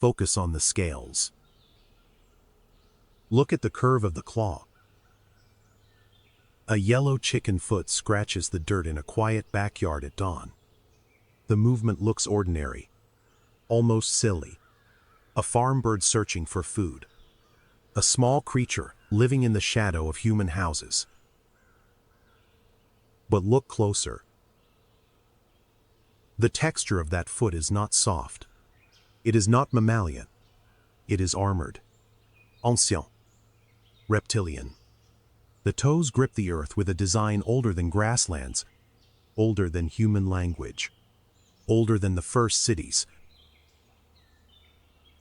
Focus on the scales. Look at the curve of the claw. A yellow chicken foot scratches the dirt in a quiet backyard at dawn. The movement looks ordinary, almost silly. A farm bird searching for food. A small creature living in the shadow of human houses. But look closer. The texture of that foot is not soft. It is not mammalian. It is armored. Ancien. Reptilian. The toes grip the earth with a design older than grasslands, older than human language, older than the first cities.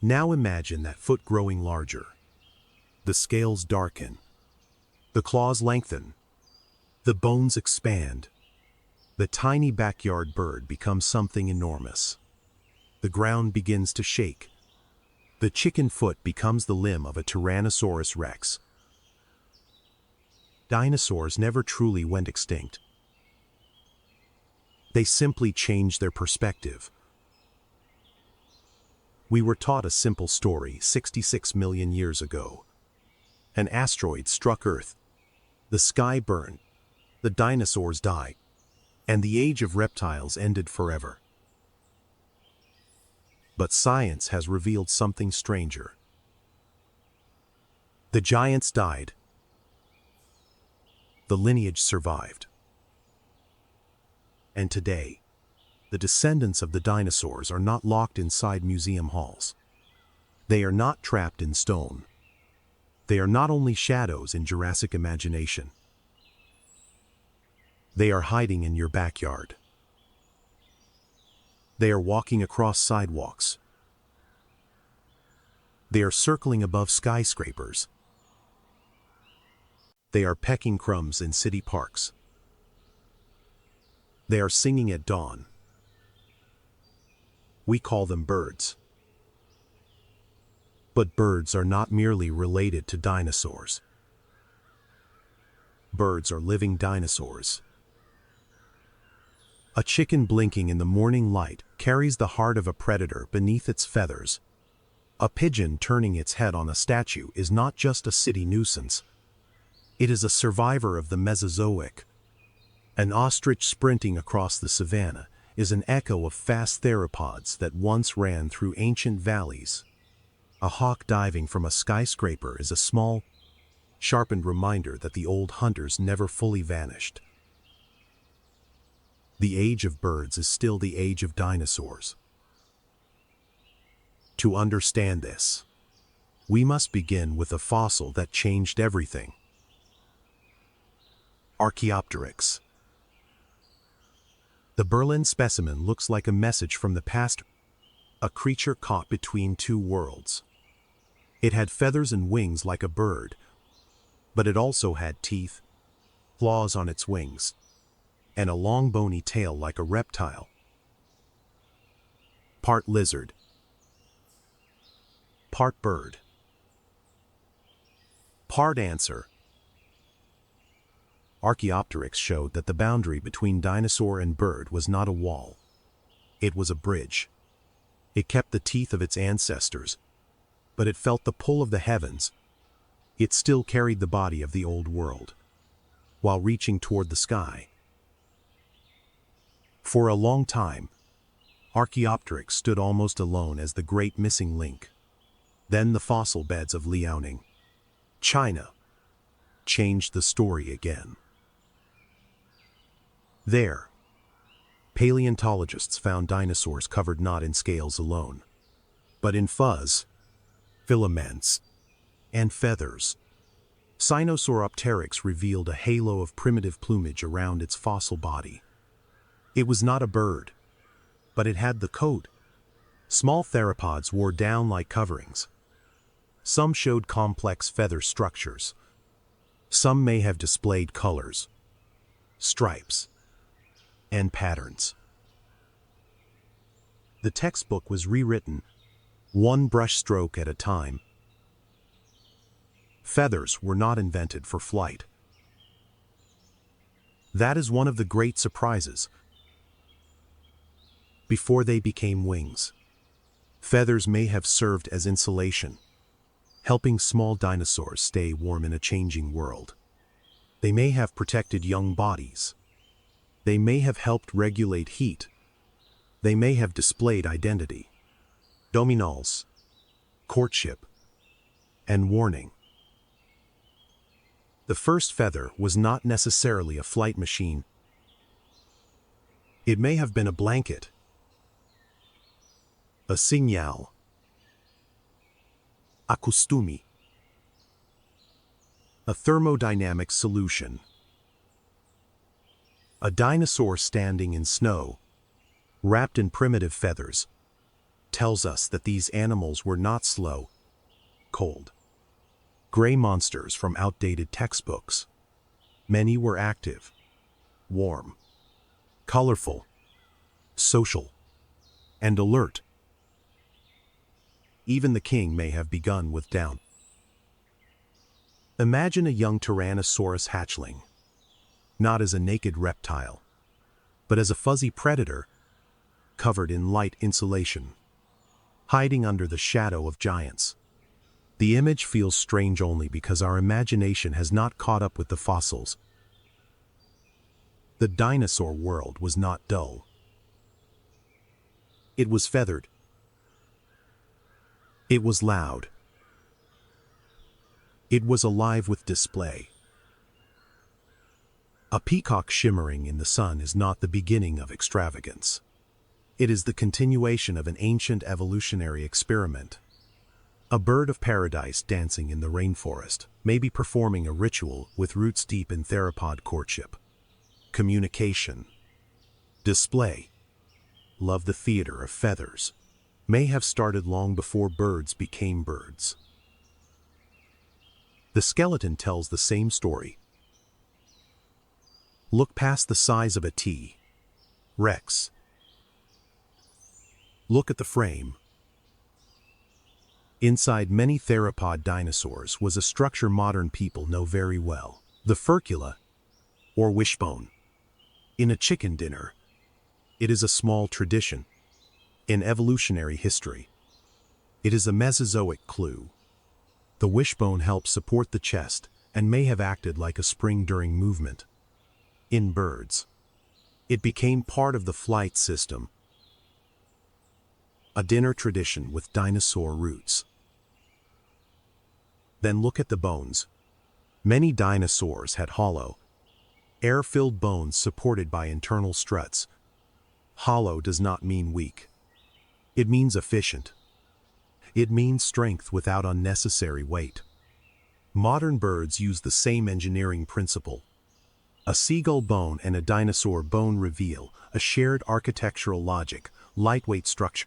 Now imagine that foot growing larger. The scales darken. The claws lengthen. The bones expand. The tiny backyard bird becomes something enormous. The ground begins to shake. The chicken foot becomes the limb of a Tyrannosaurus rex. Dinosaurs never truly went extinct. They simply changed their perspective. We were taught a simple story 66 million years ago. An asteroid struck Earth. The sky burned. The dinosaurs died. And the age of reptiles ended forever. But science has revealed something stranger. The giants died. The lineage survived. And today, the descendants of the dinosaurs are not locked inside museum halls. They are not trapped in stone. They are not only shadows in Jurassic imagination. They are hiding in your backyard. They are walking across sidewalks. They are circling above skyscrapers. They are pecking crumbs in city parks. They are singing at dawn. We call them birds. But birds are not merely related to dinosaurs. Birds are living dinosaurs. A chicken blinking in the morning light carries the heart of a predator beneath its feathers. A pigeon turning its head on a statue is not just a city nuisance. It is a survivor of the Mesozoic. An ostrich sprinting across the savannah is an echo of fast theropods that once ran through ancient valleys. A hawk diving from a skyscraper is a small, sharpened reminder that the old hunters never fully vanished. The age of birds is still the age of dinosaurs. To understand this, we must begin with a fossil that changed everything. Archaeopteryx. The Berlin specimen looks like a message from the past, a creature caught between two worlds. It had feathers and wings like a bird, but it also had teeth, claws on its wings, and a long bony tail like a reptile. Part lizard, part bird, part answer. Archaeopteryx showed that the boundary between dinosaur and bird was not a wall. It was a bridge. It kept the teeth of its ancestors, but it felt the pull of the heavens. It still carried the body of the old world, while reaching toward the sky. For a long time, Archaeopteryx stood almost alone as the great missing link. Then the fossil beds of Liaoning, China, changed the story again. There, paleontologists found dinosaurs covered not in scales alone, but in fuzz, filaments, and feathers. Sinosauropteryx revealed a halo of primitive plumage around its fossil body. It was not a bird, but it had the coat. Small theropods wore down like coverings. Some showed complex feather structures. Some may have displayed colors, stripes, and patterns. The textbook was rewritten, one brush stroke at a time. Feathers were not invented for flight. That is one of the great surprises. Before they became wings, Feathers may have served as insulation, helping small dinosaurs stay warm in a changing world. They may have protected young bodies. They may have helped regulate heat. They may have displayed identity, dominance, courtship, and warning. The first feather was not necessarily a flight machine. It may have been a blanket, a signal, a costume, a thermodynamic solution. A dinosaur standing in snow, wrapped in primitive feathers, tells us that these animals were not slow, cold, gray monsters from outdated textbooks. Many were active, warm, colorful, social, and alert. Even the king may have begun with down. Imagine a young Tyrannosaurus hatchling, not as a naked reptile, but as a fuzzy predator, covered in light insulation, hiding under the shadow of giants. The image feels strange only because our imagination has not caught up with the fossils. The dinosaur world was not dull. It was feathered. It was loud. It was alive with display. A peacock shimmering in the sun is not the beginning of extravagance. It is the continuation of an ancient evolutionary experiment. A bird of paradise dancing in the rainforest may be performing a ritual with roots deep in theropod courtship, communication, display. Love, the theater of feathers, may have started long before birds became birds. The skeleton tells the same story. Look past the size of a T. Rex. Look at the frame. Inside many theropod dinosaurs was a structure modern people know very well: the furcula, or wishbone. In a chicken dinner, it is a small tradition. In evolutionary history, it is a Mesozoic clue. The wishbone helps support the chest and may have acted like a spring during movement. In birds, it became part of the flight system, a dinner tradition with dinosaur roots. Then look at the bones. Many dinosaurs had hollow, air-filled bones supported by internal struts. Hollow does not mean weak. It means efficient. It means strength without unnecessary weight. Modern birds use the same engineering principle. A seagull bone and a dinosaur bone reveal a shared architectural logic: lightweight structure,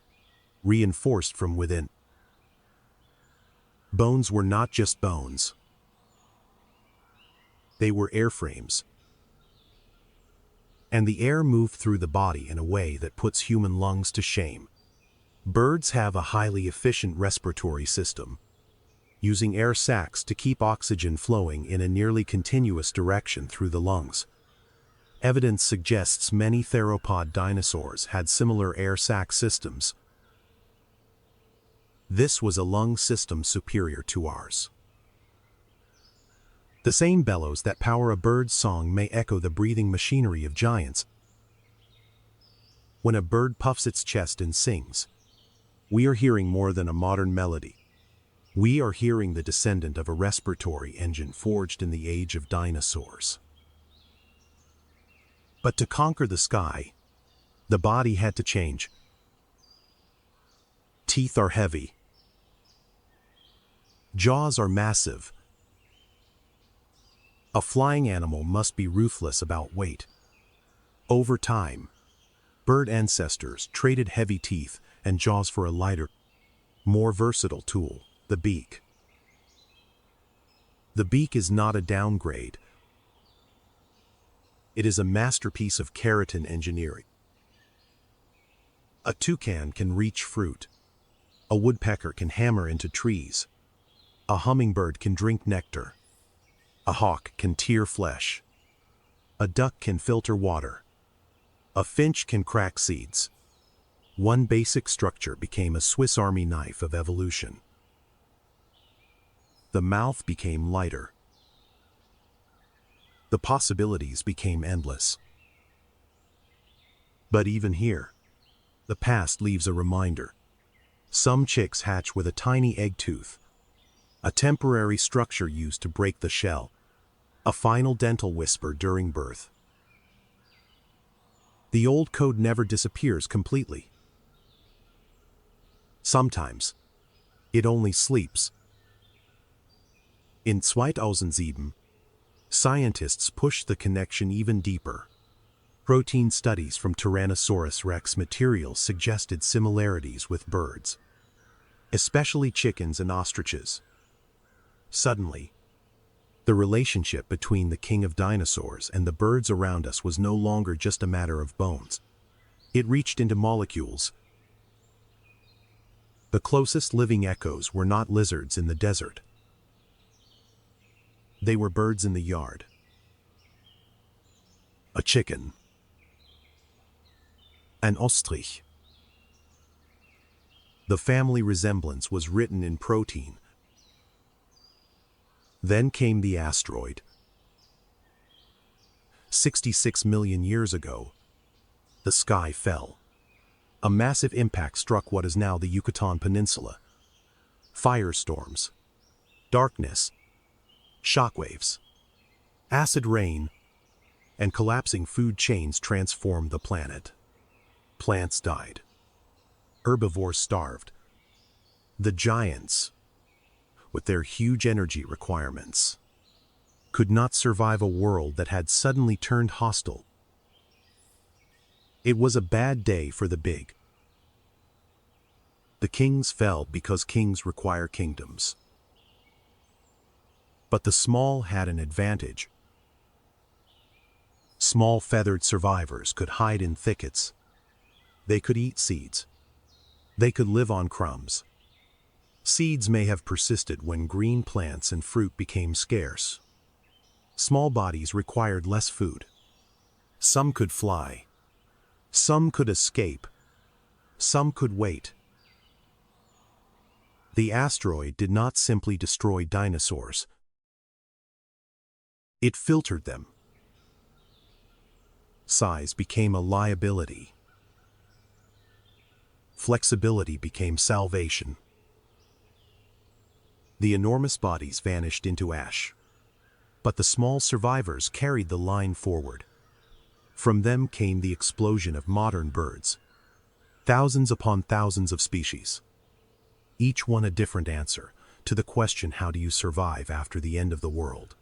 reinforced from within. Bones were not just bones. They were airframes. And the air moved through the body in a way that puts human lungs to shame. Birds have a highly efficient respiratory system, using air sacs to keep oxygen flowing in a nearly continuous direction through the lungs. Evidence suggests many theropod dinosaurs had similar air sac systems. This was a lung system superior to ours. The same bellows that power a bird's song may echo the breathing machinery of giants. When a bird puffs its chest and sings, we are hearing more than a modern melody. We are hearing the descendant of a respiratory engine forged in the age of dinosaurs. But to conquer the sky, the body had to change. Teeth are heavy. Jaws are massive. A flying animal must be ruthless about weight. Over time, bird ancestors traded heavy teeth and jaws for a lighter, more versatile tool: the beak. The beak is not a downgrade. It is a masterpiece of keratin engineering. A toucan can reach fruit. A woodpecker can hammer into trees. A hummingbird can drink nectar. A hawk can tear flesh. A duck can filter water. A finch can crack seeds. One basic structure became a Swiss Army knife of evolution. The mouth became lighter. The possibilities became endless. But even here, the past leaves a reminder. Some chicks hatch with a tiny egg tooth, a temporary structure used to break the shell, a final dental whisper during birth. The old code never disappears completely. Sometimes, it only sleeps. In 2007, scientists pushed the connection even deeper. Protein studies from Tyrannosaurus rex materials suggested similarities with birds, especially chickens and ostriches. Suddenly, the relationship between the king of dinosaurs and the birds around us was no longer just a matter of bones. It reached into molecules. The closest living echoes were not lizards in the desert. They were birds in the yard. A chicken. An ostrich. The family resemblance was written in protein. Then came the asteroid. 66 million years ago, the sky fell. A massive impact struck what is now the Yucatan Peninsula. Firestorms, darkness, shockwaves, acid rain, and collapsing food chains transformed the planet. Plants died. Herbivores starved. The giants, with their huge energy requirements, could not survive a world that had suddenly turned hostile. It was a bad day for the big. The kings fell because kings require kingdoms. But the small had an advantage. Small feathered survivors could hide in thickets. They could eat seeds. They could live on crumbs. Seeds may have persisted when green plants and fruit became scarce. Small bodies required less food. Some could fly. Some could escape. Some could wait. The asteroid did not simply destroy dinosaurs. It filtered them. Size became a liability. Flexibility became salvation. The enormous bodies vanished into ash. But the small survivors carried the line forward. From them came the explosion of modern birds. Thousands upon thousands of species. Each one a different answer to the question, how do you survive after the end of the world?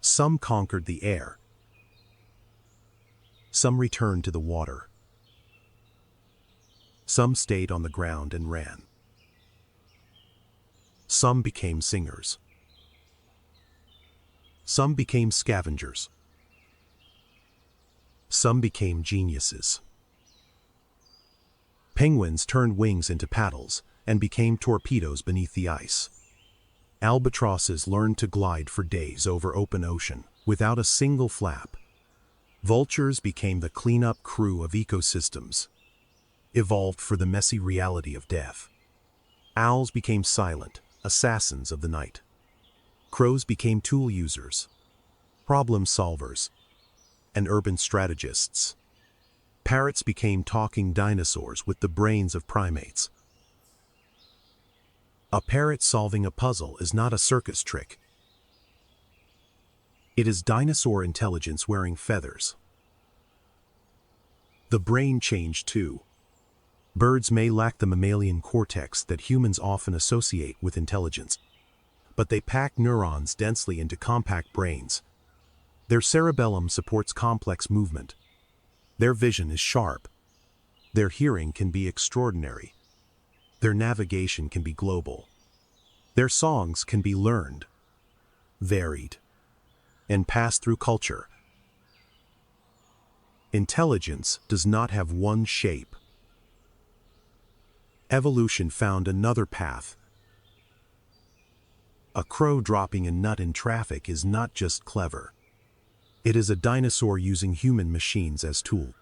Some conquered the air. Some returned to the water. Some stayed on the ground and ran. Some became singers. Some became scavengers. Some became geniuses. Penguins turned wings into paddles and became torpedoes beneath the ice. Albatrosses learned to glide for days over open ocean without a single flap. Vultures became the cleanup crew of ecosystems, evolved for the messy reality of death. Owls became silent assassins of the night. Crows became tool users, problem solvers, and urban strategists. Parrots became talking dinosaurs with the brains of primates. A parrot solving a puzzle is not a circus trick. It is dinosaur intelligence wearing feathers. The brain changed too. Birds may lack the mammalian cortex that humans often associate with intelligence, but they pack neurons densely into compact brains. Their cerebellum supports complex movement. Their vision is sharp. Their hearing can be extraordinary. Their navigation can be global. Their songs can be learned, varied, and passed through culture. Intelligence does not have one shape. Evolution found another path. A crow dropping a nut in traffic is not just clever. It is a dinosaur using human machines as tool.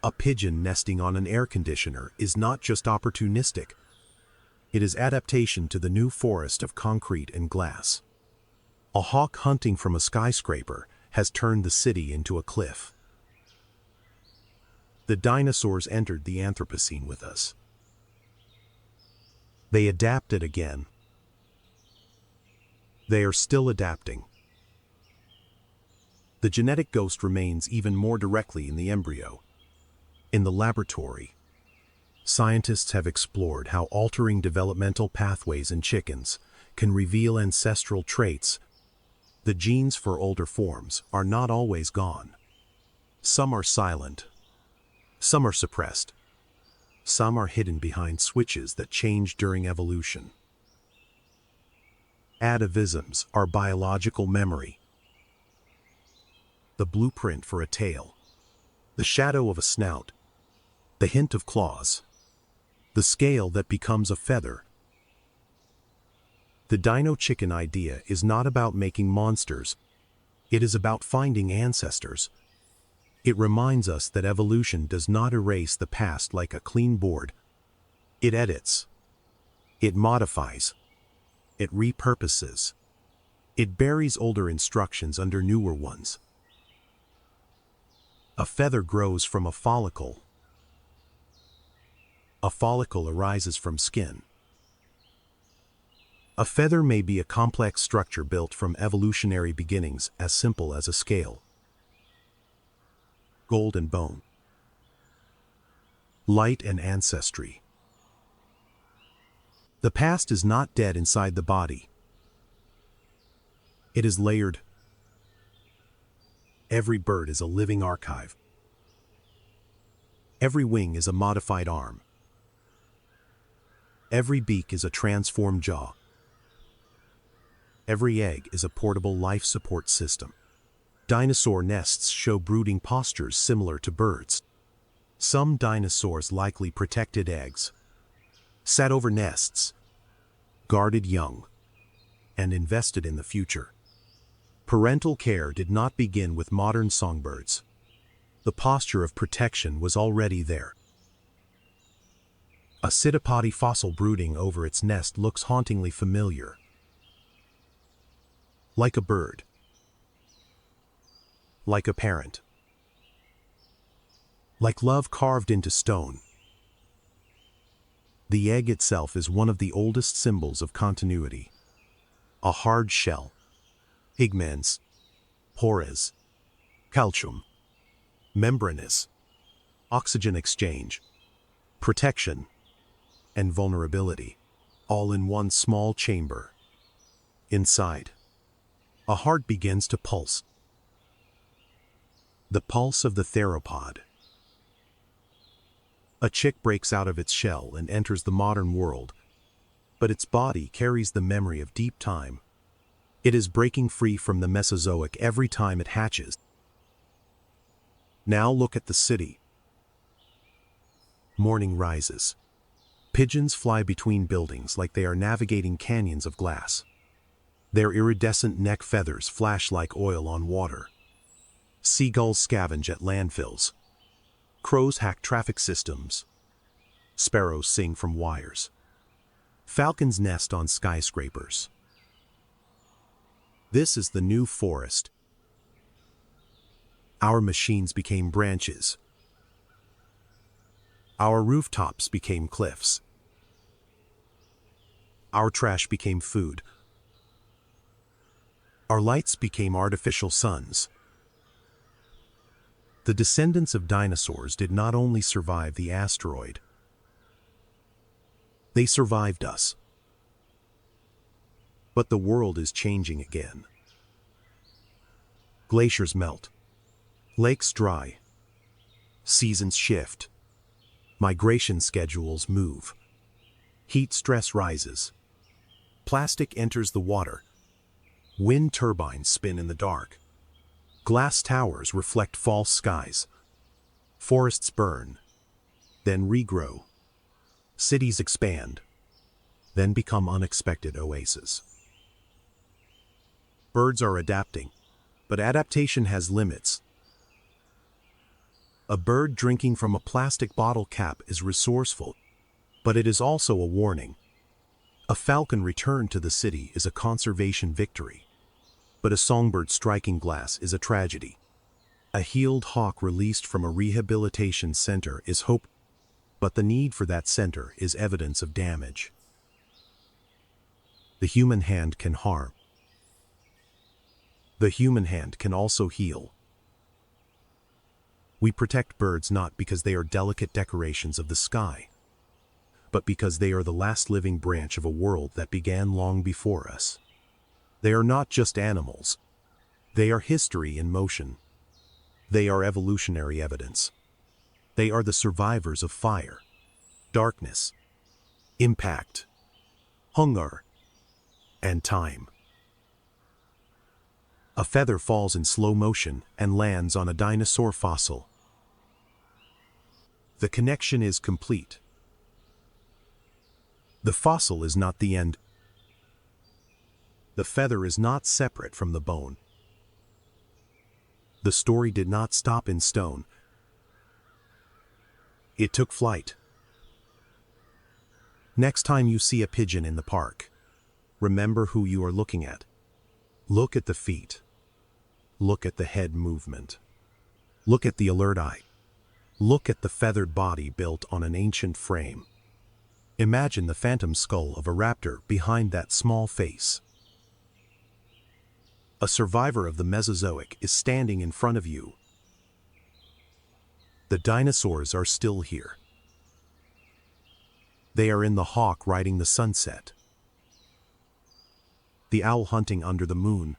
A pigeon nesting on an air conditioner is not just opportunistic. It is adaptation to the new forest of concrete and glass. A hawk hunting from a skyscraper has turned the city into a cliff. The dinosaurs entered the Anthropocene with us. They adapted again. They are still adapting. The genetic ghost remains even more directly in the embryo. In the laboratory, scientists have explored how altering developmental pathways in chickens can reveal ancestral traits. The genes for older forms are not always gone. Some are silent. Some are suppressed. Some are hidden behind switches that change during evolution. Atavisms are biological memory. The blueprint for a tail, the shadow of a snout, the hint of claws, the scale that becomes a feather. The dino chicken idea is not about making monsters. It is about finding ancestors. It reminds us that evolution does not erase the past like a clean board. It edits. It modifies. It repurposes. It buries older instructions under newer ones. A feather grows from a follicle. A follicle arises from skin. A feather may be a complex structure built from evolutionary beginnings as simple as a scale. Gold and bone. Light and ancestry. The past is not dead inside the body. It is layered. Every bird is a living archive. Every wing is a modified arm. Every beak is a transformed jaw. Every egg is a portable life support system. Dinosaur nests show brooding postures similar to birds. Some dinosaurs likely protected eggs, sat over nests, guarded young, and invested in the future. Parental care did not begin with modern songbirds. The posture of protection was already there. A pseudopody fossil brooding over its nest looks hauntingly familiar. Like a bird. Like a parent. Like love carved into stone. The egg itself is one of the oldest symbols of continuity. A hard shell. Pigments. Pores. Calcium. Membranous. Oxygen exchange. Protection. And vulnerability. All in one small chamber. Inside, a heart begins to pulse. The pulse of the theropod. A chick breaks out of its shell and enters the modern world, but its body carries the memory of deep time. It is breaking free from the Mesozoic every time it hatches. Now look at the city. Morning rises. Pigeons fly between buildings like they are navigating canyons of glass. Their iridescent neck feathers flash like oil on water. Seagulls scavenge at landfills. Crows hack traffic systems. Sparrows sing from wires. Falcons nest on skyscrapers. This is the new forest. Our machines became branches. Our rooftops became cliffs. Our trash became food. Our lights became artificial suns. The descendants of dinosaurs did not only survive the asteroid, they survived us. But the world is changing again. Glaciers melt. Lakes dry. Seasons shift. Migration schedules move. Heat stress rises. Plastic enters the water. Wind turbines spin in the dark. Glass towers reflect false skies. Forests burn, then regrow. Cities expand, then become unexpected oases. Birds are adapting, but adaptation has limits. A bird drinking from a plastic bottle cap is resourceful, but it is also a warning. A falcon returned to the city is a conservation victory, but a songbird striking glass is a tragedy. A healed hawk released from a rehabilitation center is hope, but the need for that center is evidence of damage. The human hand can harm. The human hand can also heal. We protect birds not because they are delicate decorations of the sky, but because they are the last living branch of a world that began long before us. They are not just animals. They are history in motion. They are evolutionary evidence. They are the survivors of fire, darkness, impact, hunger, and time. A feather falls in slow motion and lands on a dinosaur fossil. The connection is complete. The fossil is not the end. The feather is not separate from the bone. The story did not stop in stone. It took flight. Next time you see a pigeon in the park, remember who you are looking at. Look at the feet. Look at the head movement. Look at the alert eye. Look at the feathered body built on an ancient frame. Imagine the phantom skull of a raptor behind that small face. A survivor of the Mesozoic is standing in front of you. The dinosaurs are still here. They are in the hawk riding the sunset, the owl hunting under the moon,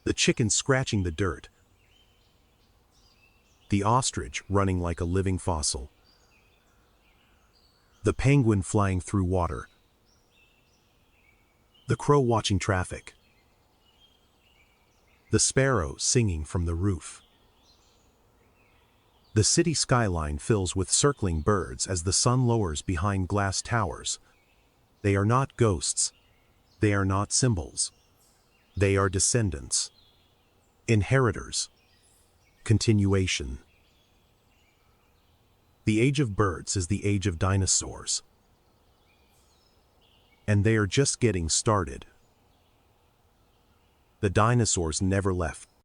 the chicken scratching the dirt, the ostrich running like a living fossil, the penguin flying through water, the crow watching traffic, the sparrow singing from the roof. The city skyline fills with circling birds as the sun lowers behind glass towers. They are not ghosts. They are not symbols. They are descendants, inheritors, continuation. The age of birds is the age of dinosaurs. And they are just getting started. The dinosaurs never left.